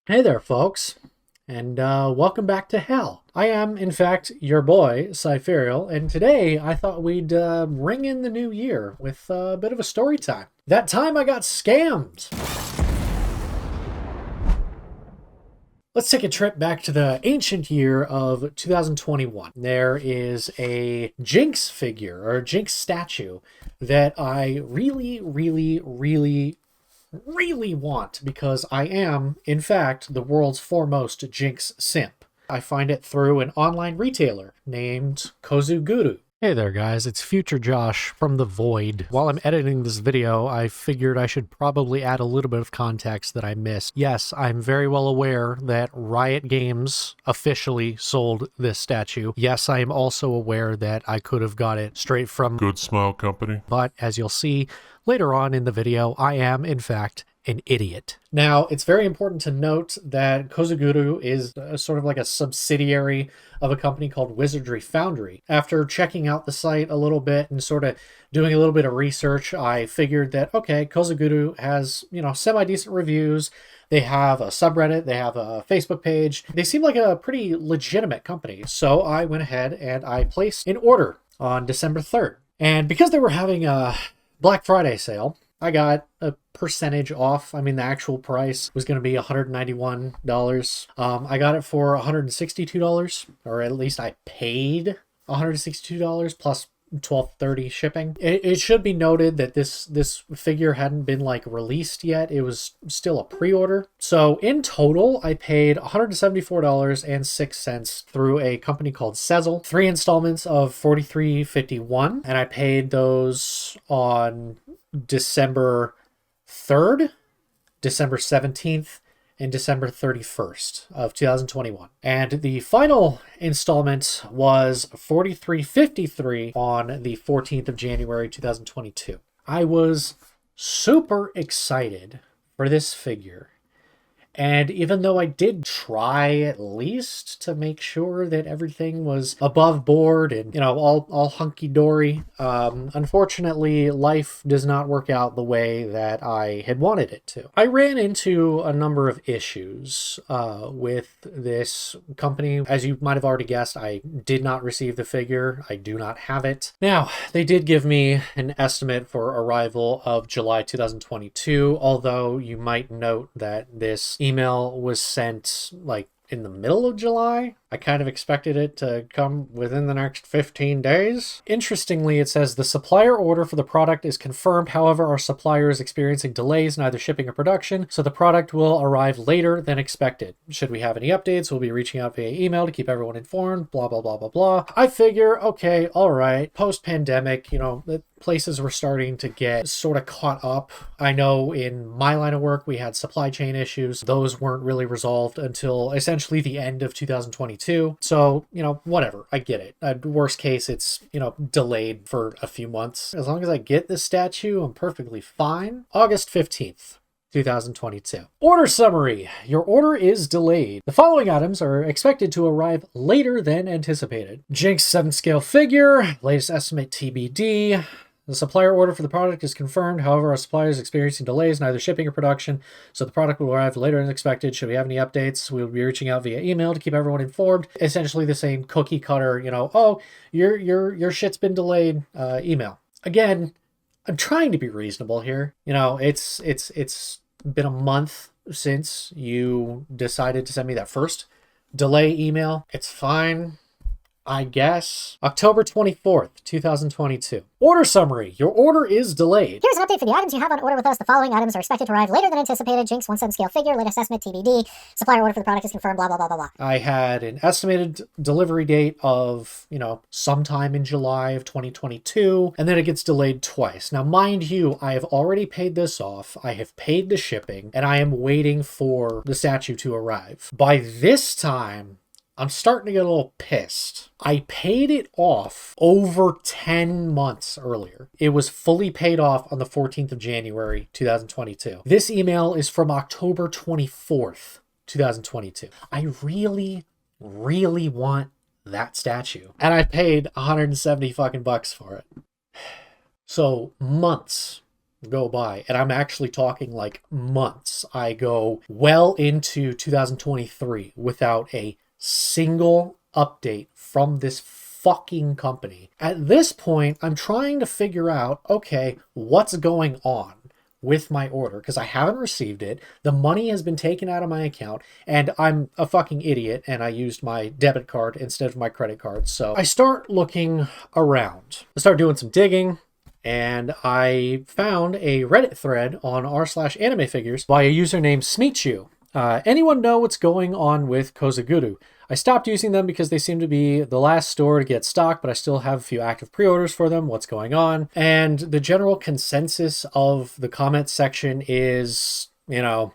Hey there, folks, and welcome back to hell. I am, in fact, your boy, Cypherial, and today I thought we'd ring in the new year with a bit of a story time. That time I got scammed! Let's take a trip back to the ancient year of 2021. There is a Jinx figure, or a Jinx statue, that I really want because I am, in fact, the world's foremost Jinx simp. I find it through an online retailer named Kozuguru. Hey there guys, it's Future Josh from The Void. While I'm editing this video, I figured I should probably add a little bit of context that I missed. Yes, I'm very well aware that Riot Games officially sold this statue. Yes, I am also aware that I could have got it straight from Good Smile Company. But as you'll see later on in the video, I am, in fact, an idiot. Now, it's very important to note that Kozuguru is sort of like a subsidiary of a company called Wizardry Foundry. After checking out the site a little bit and sort of doing a little bit of research, I figured that, okay, Kozuguru has, semi-decent reviews. They have a subreddit, they have a Facebook page. They seem like a pretty legitimate company. So I went ahead and I placed an order on December 3rd. And because they were having a Black Friday sale, I got a percentage off. I mean, the actual price was going to be $191. I got it for $162, or at least I paid $162 plus $12.30 shipping. It should be noted that this figure hadn't been released yet. It was still a pre-order. So in total, I paid $174.06 through a company called Sezzle. 3 installments of $43.51, and I paid those on December 3rd, December 17th, and December 31st of 2021. And the final installment was $43.53 on the 14th of January 2022. I was super excited for this figure. And even though I did try at least to make sure that everything was above board and, all hunky-dory, unfortunately, life does not work out the way that I had wanted it to. I ran into a number of issues with this company. As you might have already guessed, I did not receive the figure. I do not have it. Now, they did give me an estimate for arrival of July 2022, although you might note that this email was sent in the middle of July. I kind of expected it to come within the next 15 days. Interestingly, it says the supplier order for the product is confirmed. However, our supplier is experiencing delays in either shipping or production, so the product will arrive later than expected. Should we have any updates, we'll be reaching out via email to keep everyone informed, blah, blah, blah, blah, blah. I figure, okay, all right, post-pandemic, the places were starting to get sort of caught up. I know in my line of work, we had supply chain issues. Those weren't really resolved until essentially the end of 2022. So, whatever. I get it. Worst case, it's, delayed for a few months. As long as I get this statue, I'm perfectly fine. August 15th. 2022. Order summary. Your order is delayed. The following items are expected to arrive later than anticipated. Jinx 7th scale figure, latest estimate TBD. The supplier order for the product is confirmed. However, our supplier is experiencing delays in either shipping or production, so the product will arrive later than expected. Should we have any updates, we will be reaching out via email to keep everyone informed. Essentially the same cookie cutter, oh, your shit's been delayed, email. Again, I'm trying to be reasonable here. It's been a month since you decided to send me that first delay email. It's fine, I guess. October 24th, 2022. Order summary. Your order is delayed. Here's an update for the items you have on order with us. The following items are expected to arrive later than anticipated. Jinx 1/7 scale figure, latest estimate TBD. Supplier order for the product is confirmed, blah, blah, blah, blah, blah. I had an estimated delivery date of, sometime in July of 2022, and then it gets delayed twice. Now, mind you, I have already paid this off. I have paid the shipping, and I am waiting for the statue to arrive. By this time, I'm starting to get a little pissed. I paid it off over 10 months earlier. It was fully paid off on the 14th of January, 2022. This email is from October 24th, 2022. I really want that statue. And I paid 170 fucking bucks for it. So months go by, and I'm actually talking like months. I go well into 2023 without a single update from this fucking company. At this point, I'm trying to figure out, okay, what's going on with my order, because I haven't received it. The money has been taken out of my account, and I'm a fucking idiot, and I used my debit card instead of my credit card. So I start looking around. I start doing some digging, and I found a Reddit thread on r/anime figures by a user named Smeechu. Anyone know what's going on with Kozuguru? I stopped using them because they seem to be the last store to get stocked, but I still have a few active pre-orders for them. What's going on? And the general consensus of the comment section is, you know,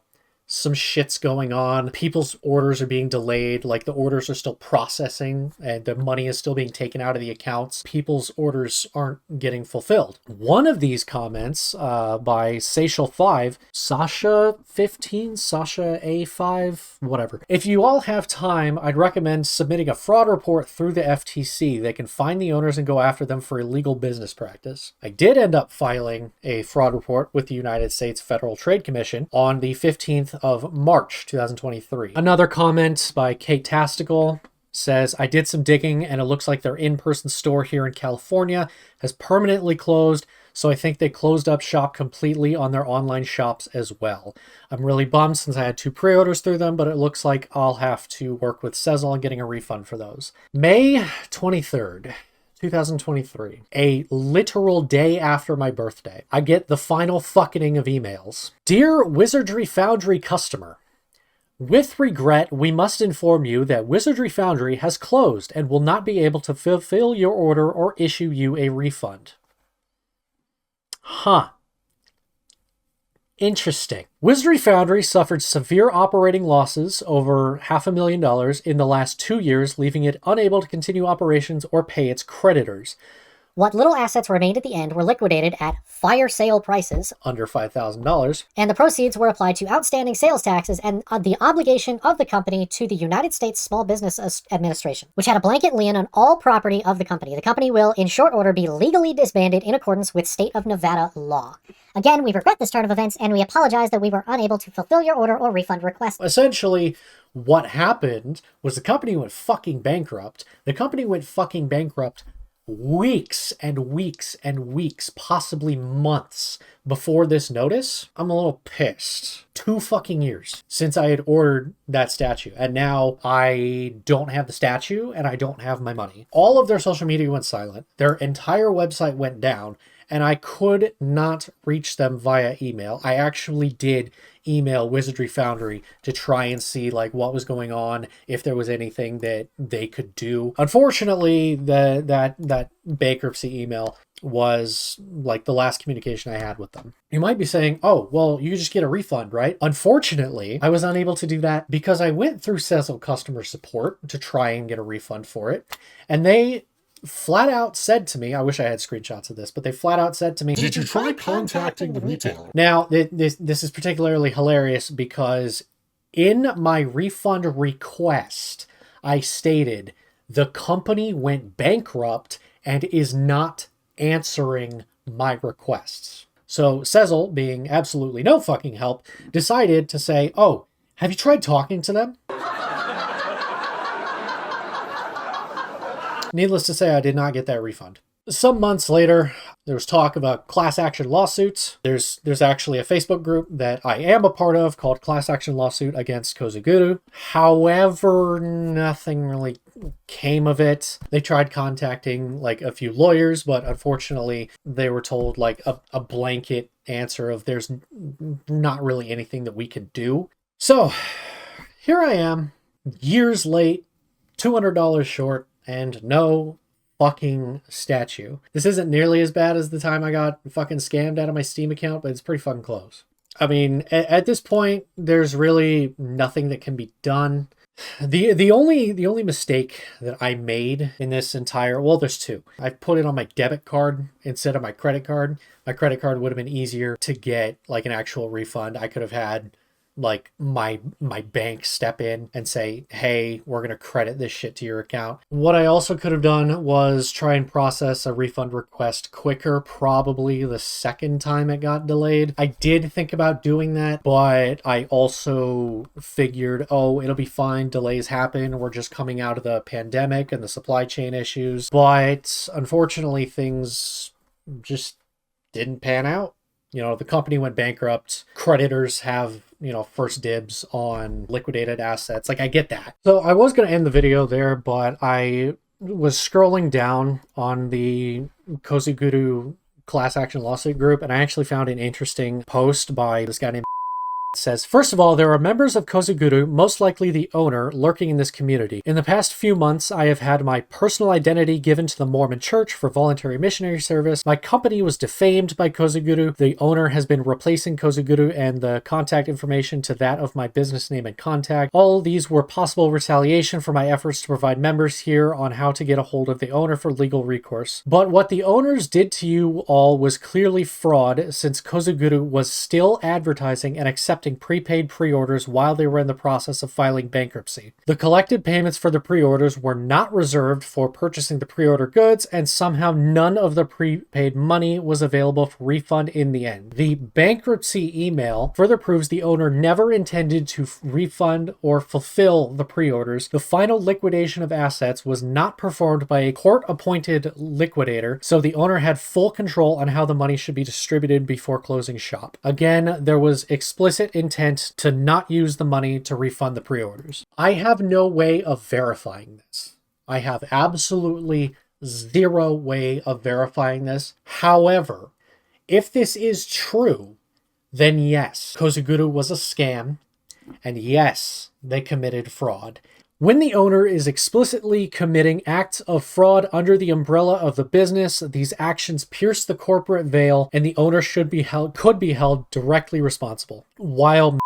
some shit's going on. People's orders are being delayed. Like, the orders are still processing and the money is still being taken out of the accounts. People's orders aren't getting fulfilled. One of these comments by Satial5, Sasha15, Sasha A5, whatever. If you all have time, I'd recommend submitting a fraud report through the FTC. They can find the owners and go after them for illegal business practice. I did end up filing a fraud report with the United States Federal Trade Commission on the 15th of March 2023. Another comment by Kate Tastical says, I did some digging and it looks like their in-person store here in California has permanently closed, so I think they closed up shop completely on their online shops as well. I'm really bummed since I had 2 pre-orders through them, but it looks like I'll have to work with Sezzle on getting a refund for those. May 23rd. 2023, a literal day after my birthday, I get the final fucking of emails. Dear Wizardry Foundry customer, with regret, we must inform you that Wizardry Foundry has closed and will not be able to fulfill your order or issue you a refund. Huh. Interesting. Wizardry Foundry suffered severe operating losses, over $500,000 in the last 2 years, leaving it unable to continue operations or pay its creditors. What little assets remained at the end were liquidated at fire sale prices, under $5,000, and the proceeds were applied to outstanding sales taxes and the obligation of the company to the United States Small Business Administration, which had a blanket lien on all property of the company. The company will, in short order, be legally disbanded in accordance with state of Nevada law. Again, we regret this turn of events, and we apologize that we were unable to fulfill your order or refund request. Essentially, what happened was the company went fucking bankrupt. The company went fucking bankrupt weeks and weeks and weeks, possibly months before this notice. I'm a little pissed. 2 fucking years since I had ordered that statue, and now I don't have the statue and I don't have my money. All of their social media went silent. Their entire website went down, and I could not reach them via email. I actually did email Wizardry Foundry to try and see like what was going on, if there was anything that they could do. Unfortunately, that bankruptcy email was like the last communication I had with them. You might be saying, oh, well, you just get a refund, right? Unfortunately, I was unable to do that because I went through Sezzle customer support to try and get a refund for it, and they flat out said to me, I wish I had screenshots of this, but they flat out said to me, did you try contacting the retailer? Now, this is particularly hilarious because in my refund request, I stated the company went bankrupt and is not answering my requests. So Sezzle, being absolutely no fucking help, decided to say, oh, have you tried talking to them? Needless to say, I did not get that refund. Some months later, there was talk of a class action lawsuit. There's actually a Facebook group that I am a part of called Class Action Lawsuit Against Kozuguru. However, nothing really came of it. They tried contacting like a few lawyers, but unfortunately they were told like a blanket answer of there's not really anything that we can do. So here I am, years late, $200 short, and no fucking statue. This isn't nearly as bad as the time I got fucking scammed out of my Steam account, but it's pretty fucking close. I mean, at this point, there's really nothing that can be done. The only mistake that I made in this entire, well, there's 2. I put it on my debit card instead of my credit card. My credit card would have been easier to get like an actual refund. I could have had like my bank step in and say, hey, we're going to credit this shit to your account. What I also could have done was try and process a refund request quicker, probably the second time it got delayed. I did think about doing that, but I also figured, oh, it'll be fine. Delays happen. We're just coming out of the pandemic and the supply chain issues. But unfortunately, things just didn't pan out. You know, the company went bankrupt. Creditors have, you know, first dibs on liquidated assets. Like, I get that. So I was going to end the video there, but I was scrolling down on the Kozuguru class action lawsuit group, and I actually found an interesting post by this guy named says, first of all, there are members of Kozuguru, most likely the owner, lurking in this community. In the past few months, I have had my personal identity given to the Mormon Church for voluntary missionary service. My company was defamed by Kozuguru. The owner has been replacing Kozuguru and the contact information to that of my business name and contact. All these were possible retaliation for my efforts to provide members here on how to get a hold of the owner for legal recourse. But what the owners did to you all was clearly fraud, since Kozuguru was still advertising and accepting prepaid pre-orders while they were in the process of filing bankruptcy. The collected payments for the pre-orders were not reserved for purchasing the pre-order goods, and somehow none of the prepaid money was available for refund in the end. The bankruptcy email further proves the owner never intended to refund or fulfill the pre-orders. The final liquidation of assets was not performed by a court-appointed liquidator, so the owner had full control on how the money should be distributed before closing shop. Again, there was explicit intent to not use the money to refund the pre-orders. I have no way of verifying this. I have absolutely zero way of verifying this. However, if this is true, then yes, Kozuguru was a scam, and yes, they committed fraud. When the owner is explicitly committing acts of fraud under the umbrella of the business, these actions pierce the corporate veil, and the owner could be held directly responsible. While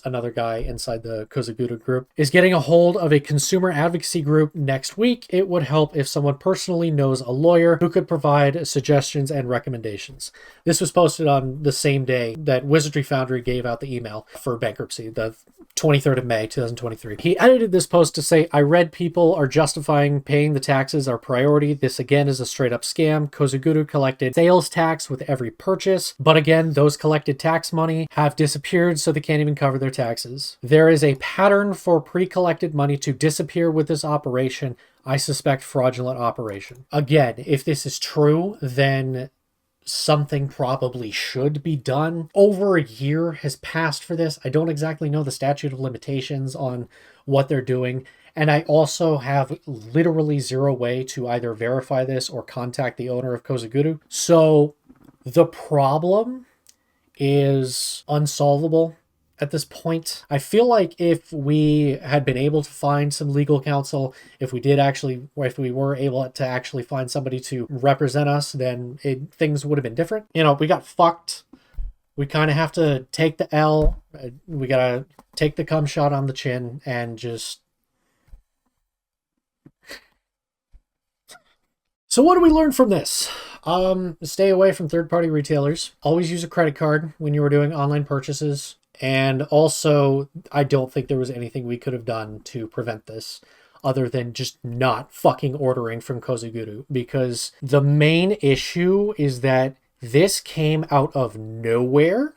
another guy inside the Kozuguru group is getting a hold of a consumer advocacy group next week, it would help if someone personally knows a lawyer who could provide suggestions and recommendations. This was posted on the same day that Wizardry Foundry gave out the email for bankruptcy, the 23rd of May, 2023. He edited this post to say, I read people are justifying paying the taxes our priority. This again is a straight up scam. Kozuguru collected sales tax with every purchase, but again, those collected tax money have disappeared, so they can't even cover their taxes. There is a pattern for pre-collected money to disappear with this operation. I suspect fraudulent operation. Again, if this is true, then something probably should be done. Over a year has passed for this. I don't exactly know the statute of limitations on what they're doing. And I also have literally zero way to either verify this or contact the owner of Kozuguru. So the problem is unsolvable at this point. I feel like if we had been able to find some legal counsel, if we were able to actually find somebody to represent us, then things would have been different. You know, we got fucked. We kind of have to take the L. We got to take the cum shot on the chin and just... So what do we learn from this? Stay away from third-party retailers. Always use a credit card when you were doing online purchases. And also, I don't think there was anything we could have done to prevent this other than just not fucking ordering from Kozuguru, because the main issue is that this came out of nowhere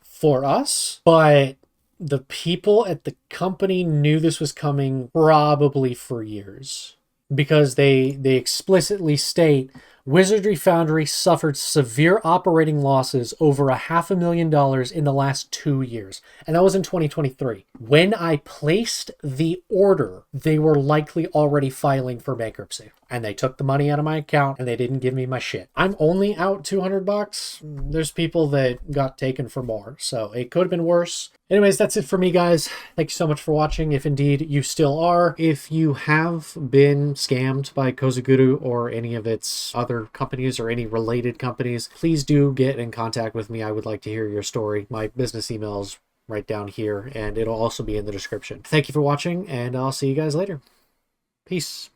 for us, but the people at the company knew this was coming probably for years, because they explicitly state Wizardry Foundry suffered severe operating losses over $500,000 in the last 2 years. And that was in 2023. When I placed the order, they were likely already filing for bankruptcy. And they took the money out of my account and they didn't give me my shit. I'm only out $200. There's people that got taken for more. So it could have been worse. Anyways, that's it for me, guys. Thank you so much for watching, if indeed you still are. If you have been scammed by Kozuguru or any of its other companies or any related companies, please do get in contact with me. I would like to hear your story. My business email is right down here, and it'll also be in the description. Thank you for watching, and I'll see you guys later. Peace.